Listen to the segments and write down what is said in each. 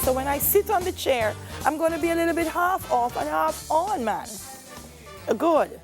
So when I sit on the chair, I'm going to be a little bit half off and half on, man. Good.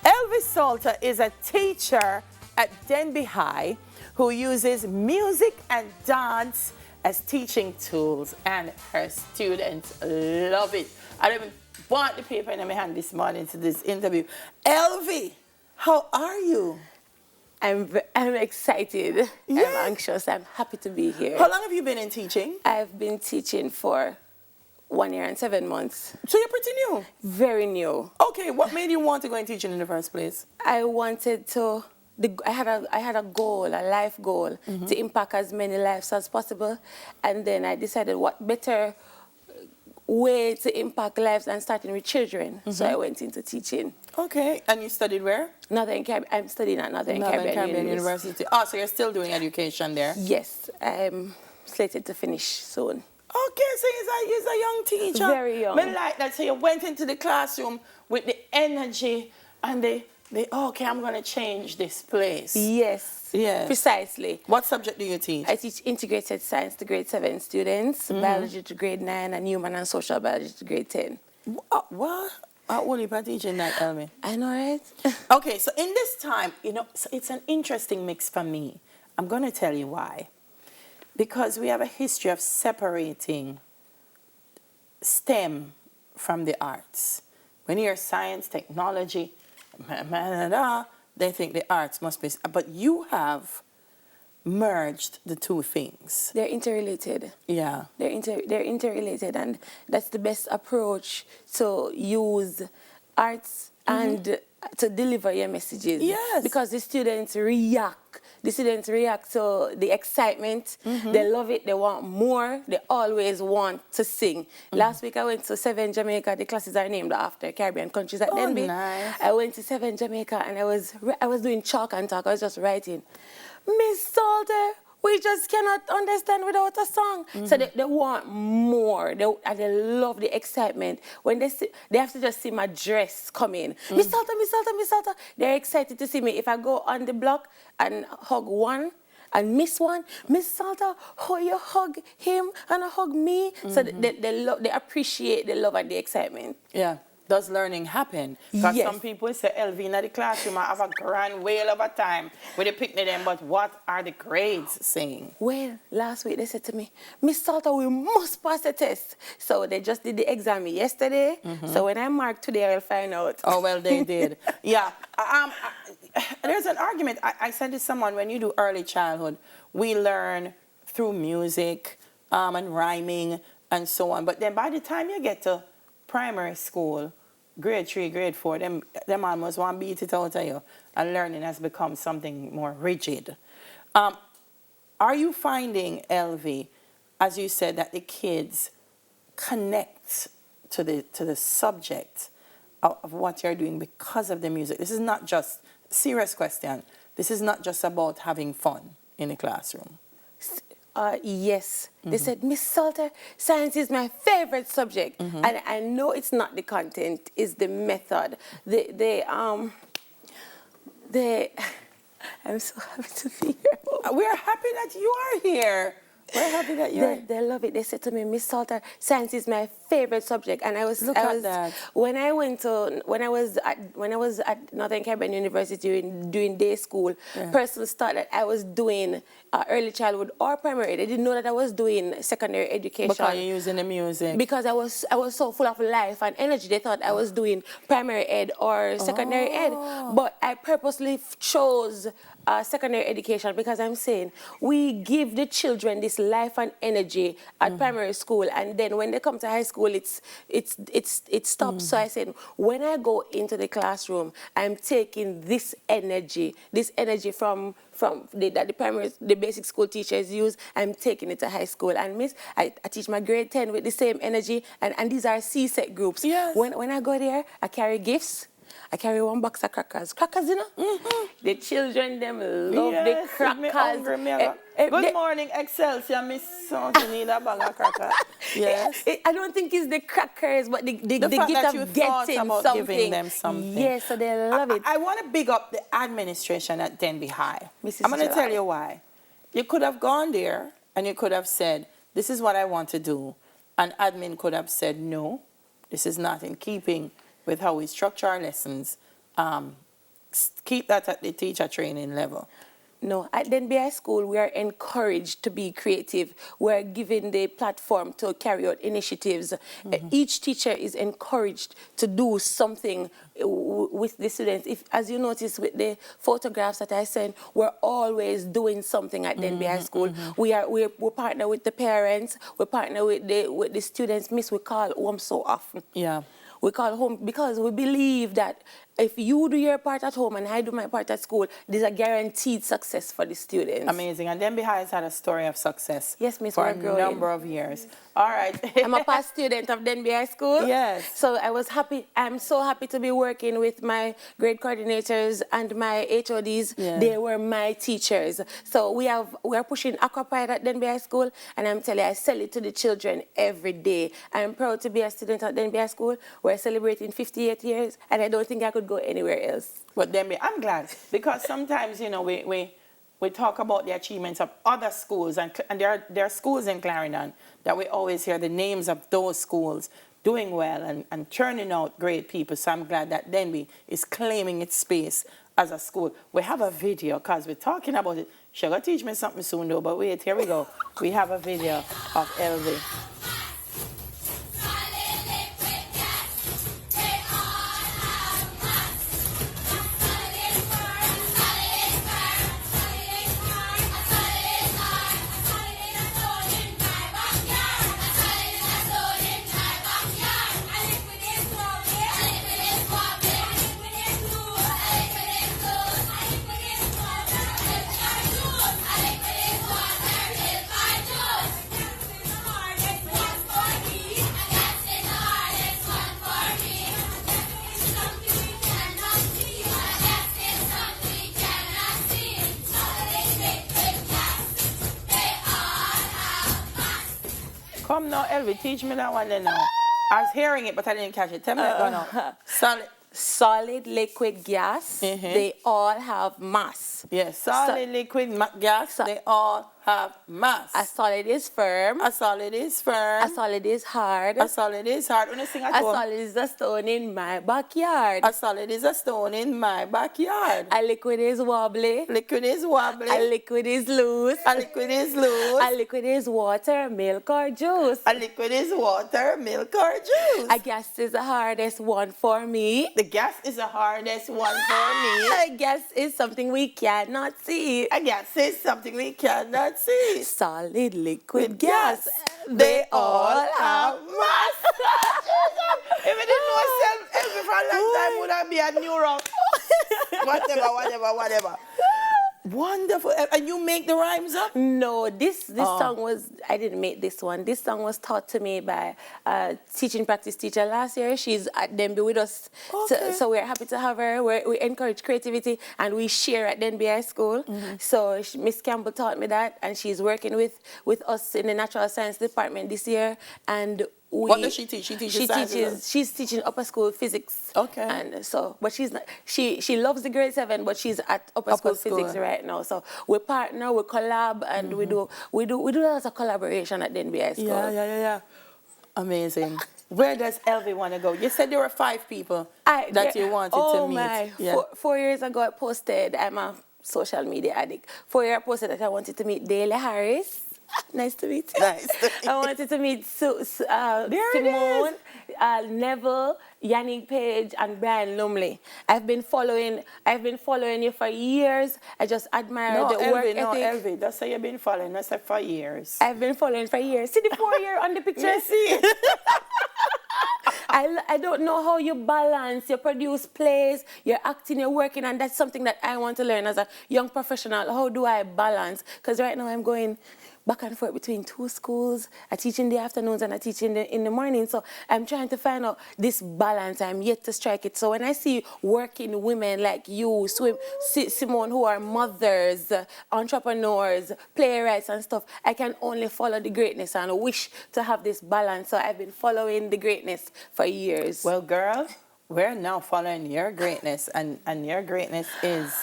Elvy Soltau is a teacher at Denby High who uses music and dance as teaching tools, and her students love it. I don't even want the paper in my hand this morning to this interview. Elvy, how are you? I'm excited. Yeah. I'm anxious. I'm happy to be here. How long have you been in teaching? I've been teaching for 1 year and 7 months. So you're pretty new. Very new. Okay, what made you want to go in teaching in the first place? I wanted to. I had a goal, a life goal, to impact as many lives as possible, and then I decided what better way to impact lives than starting with children. So I went into teaching. Okay, and you studied where? I'm studying at Northern Caribbean University. Oh, so you're still doing education there? Yes, I'm slated to finish soon. Okay, so you're a young teacher. Very young. I like that. So you went into the classroom with the energy and okay, I'm going to change this place. Yes. Yes. Precisely. What subject do you teach? I teach integrated science to grade 7 students, biology to grade 9, and human and social biology to grade 10. What? How old are you teaching that, Elvy? I know, right? Okay, so in this time, so it's an interesting mix for me. I'm going to tell you why. Because we have a history of separating STEM from the arts. When you hear science, technology, they think the arts must be... But you have merged the two things. They're interrelated. Yeah. They're interrelated, and that's the best approach to use arts and to deliver your messages. Yes. Because the students react. The students react to the excitement. They love it. They want more. They always want to sing. Last week I went to 7 Jamaica. The classes are named after Caribbean countries at Denby. Nice. I went to 7 Jamaica and I was doing chalk and talk. I was just writing, Miss Soltau, we just cannot understand without a song. So they want more. And they love the excitement. When they have to just see my dress come in. Miss Soltau, Miss Soltau, Miss Soltau. They're excited to see me. If I go on the block and hug one and miss one, Miss Soltau, how you hug him and I hug me. So they appreciate the love and the excitement. Yeah. Does learning happen? Because Yes. some people say, Elvy, in the classroom, I have a grand whale of a time with a picnic them, but what are the grades saying? Well, last week they said to me, Miss Soltau, we must pass the test. So they just did the exam yesterday. So when I mark today, I'll find out. Oh, well, they did. Yeah. There's an argument. I said to someone, when you do early childhood, we learn through music and rhyming and so on. But then by the time you get to primary school, grade 3, grade 4, them almost want to beat it out of you. And learning has become something more rigid. Are you finding, Elvy, as you said, that the kids connect to the subject of what you're doing because of the music? This is not just, serious question, this is not just about having fun in the classroom. Yes. They said, Miss Soltau, science is my favorite subject. And I know it's not the content, it's the method. I'm so happy to be here. We're happy that you are here. We're happy that you're here. They love it. They said to me, Miss Soltau, science is my favorite subject. And I was that. When I was at Northern Caribbean University doing day school, persons thought that I was doing early childhood or primary. They didn't know that I was doing secondary education. Because you're using the music. Because I was so full of life and energy. They thought I was doing primary ed or secondary ed. But I purposely chose secondary education because I'm saying we give the children this life and energy at primary school, and then when they come to high school, it stops. So I said, when I go into the classroom, I'm taking this energy from the basic school teachers use. I'm taking it to high school, and I teach my grade 10 with the same energy, and these are C-set groups. Yes. When I go there, I carry gifts. I carry 1 box of crackers. Crackers, you know? The children, them love the crackers. Me hungry, good morning, Excelsior, Miss Soltau, need a bag of crackers. Yes. I don't think it's the crackers, but the gift fact of getting about something. Giving them something. Yes, so they love it. I want to big up the administration at Denby High. Mrs. I'm going to July. tell you why. You could have gone there and you could have said, this is what I want to do. and admin could have said, no, this is not in keeping with how we structure our lessons. Keep that at the teacher training level. No, at the NBI school, we are encouraged to be creative. We're given the platform to carry out initiatives. Each teacher is encouraged to do something with the students. If, as you notice with the photographs that I sent, we're always doing something at the NBI school. We partner with the parents. We partner with the students. Miss, we call home so often. Yeah. We call home because we believe that if you do your part at home and I do my part at school, there's a guaranteed success for the students. Amazing. And Denby High has had a story of success. Yes, Miss, for we're a growing. number of years. All right. I'm a past student of Denby High School. Yes. So I was happy. I'm so happy to be working with my grade coordinators and my HODs. Yeah. They were my teachers. So we are pushing Aquapride at Denby High School, and I'm telling you, I sell it to the children every day. I'm proud to be a student at Denby High School. We're celebrating 58 years, and I don't think I could go anywhere else. But Denby, I'm glad, because sometimes, you know, we talk about the achievements of other schools, and there are schools in Clarendon that we always hear the names of those schools doing well and churning out great people. So I'm glad that Denby is claiming its space as a school. We have a video, because we're talking about it. She's going to teach me something soon, though, but wait, here we go. We have a video of Elvy. Come now, Elvy, teach me that one then now. I was hearing it, but I didn't catch it. Tell me that one now. Solid, liquid, gas, they all have mass. Yes, solid, liquid, gas, they all have mass. A solid is firm. A solid is firm. A solid is hard. A solid is hard. When you sing at a home, solid is a stone in my backyard. a solid is a stone in my backyard. A liquid is wobbly. Liquid is wobbly. A liquid is loose. A liquid is loose. A liquid is water, milk, or juice. A liquid is water, milk, or juice. A gas is the hardest one for me. The gas is the hardest one for me. A gas is something we cannot see. A gas is something we cannot see. Solid, liquid, With gas, they all have mass. If you didn't know yourself, Elvy for a long time would have been a neuro. Whatever. Wonderful. And you make the rhymes up? No, this song was, I didn't make this one. This song was taught to me by a teaching practice teacher last year. She's at Denby with us. Okay. So we're happy to have her. We encourage creativity and we share at Denby High School. So Miss Campbell taught me that, and she's working with us in the natural science department this year. And what does she teach? She teaches science. She's teaching upper school physics. Okay. And so, but she's not, she loves the grade 7, but she's at upper school physics right now. So we partner, we collab, and we do lots of collaboration at Denby High School. Yeah. Amazing. Where does Elvy want to go? You said there were 5 people that you wanted to meet. My. Yeah. 4 years ago, I posted, I'm a social media addict. 4 years I posted that I wanted to meet Daly Harris. Nice to meet you. Nice to meet you. I wanted to meet Simone, Neville, Yannick Page, and Brian Lumley. I've been following you for years. I just admire the work ethic. No, Elvy, that's how you've been following us for years. I've been following for years. See the 4 year on the picture? See. I don't know how you balance, you produce plays, you're acting, you're working, and that's something that I want to learn as a young professional. How do I balance? Because right now I'm going back and forth between 2 schools. I teach in the afternoons and I teach in the morning. So I'm trying to find out this balance. I'm yet to strike it. So when I see working women like you, Simone, who are mothers, entrepreneurs, playwrights and stuff, I can only follow the greatness and wish to have this balance. So I've been following the greatness for years. Well, girl, we're now following your greatness, and your greatness is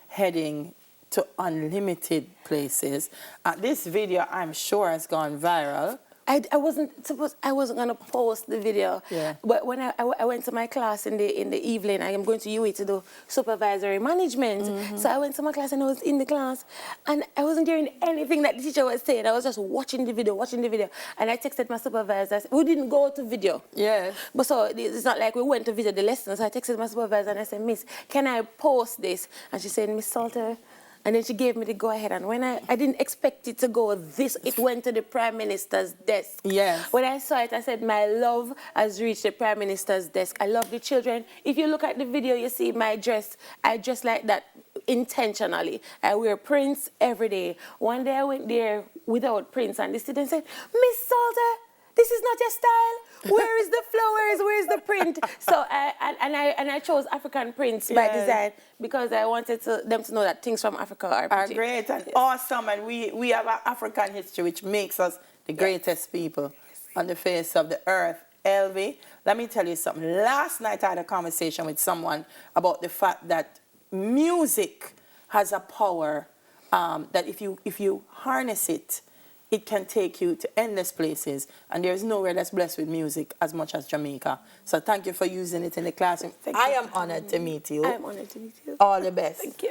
heading to unlimited places. This video, I'm sure, has gone viral. I wasn't gonna post the video. Yeah. But when I went to my class in the evening, I am going to UA to do supervisory management. So I went to my class and I was in the class and I wasn't hearing anything that the teacher was saying. I was just watching the video. And I texted my supervisor. We didn't go to video. Yes. But so it's not like we went to video the lessons. So I texted my supervisor and I said, Miss, can I post this? And she said, Miss Soltau. And then she gave me the go-ahead. And when I didn't expect it to go this, it went to the Prime Minister's desk. Yes. When I saw it, I said, my love has reached the Prime Minister's desk. I love the children. If you look at the video, you see my dress. I dress like that intentionally. I wear prints every day. One day I went there without prints, and the student said, Miss Soltau, this is not your style. Where is the flowers? Where is the print? So I chose African prints by design because I wanted them to know that things from Africa are pretty. Great and awesome, and we have an African history which makes us the greatest people on the face of the earth. Elvy, let me tell you something. Last night I had a conversation with someone about the fact that music has a power that if you harness it, it can take you to endless places, and there's nowhere that's blessed with music as much as Jamaica. So thank you for using it in the classroom. I am honored to meet you. I am honored to meet you. All the best. Thank you.